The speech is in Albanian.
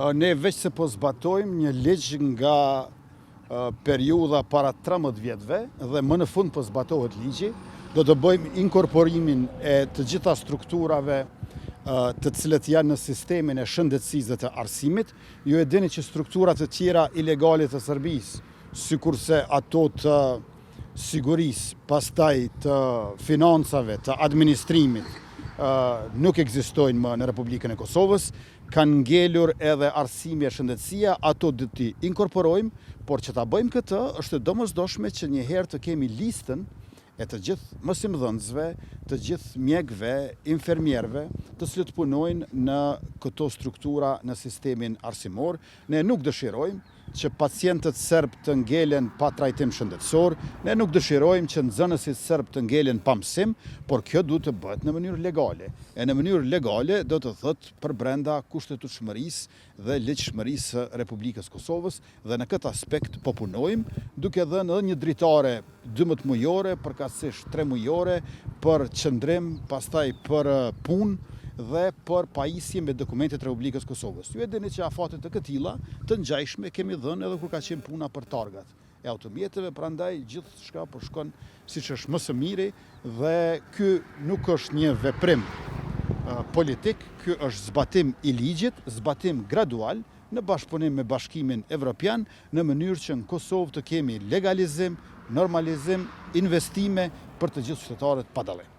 Ne veç se po zbatojmë një ligj nga periudha para 13 vjetëve dhe më në fund po zbatohet ligji, do të bëjmë inkorporimin e të gjitha strukturave të cilët janë në sistemin e shëndetësisë dhe të arsimit. Ju e dini që strukturat të tjera ilegale të Serbisë, sikurse ato të sigurisë, pastaj të financave, të administrimit, nuk ekzistojnë më në Republikën e Kosovës, kanë ngelur edhe arsimi e shëndetësia, ato do t'i inkorporojmë, por që ta bëjmë këtë është domosdoshme që një herë të kemi listën e të gjithë mësimdhënësve, të gjithë mjekëve, infermierëve, të cilët punojnë në këto struktura në sistemin arsimor. Ne nuk dëshirojmë që pacientët serb të ngelen pa trajtim shëndetësor, ne nuk dëshirojmë që nxënësit serb të ngelen pa mësim, por kjo duhet të bëhet në mënyrë legale. E në mënyrë legale do të thotë për brenda kushtetutshmërisë dhe ligjshmërisë së Republikës Kosovës, dhe në këtë aspekt po punojmë, duke dhënë edhe një dritare 12 mujore, përkatësisht 3 mujore për qëndrim, pastaj për punë dhe për pajisje me dokumentet Republikës Kosovës. Ju e dini që afatet të këtilla të ngjajshme kemi dhënë edhe kur ka qenë puna për targat e automjeteve, prandaj gjithçka po shkon siç është më së miri, dhe ky nuk është një veprim politik, ky është zbatim i ligjit, zbatim gradual në bashkëpunim me Bashkimin Evropian, në mënyrë që në Kosovë të kemi legalizim, normalizim, investime për të gjithë qytetarët pa dallim.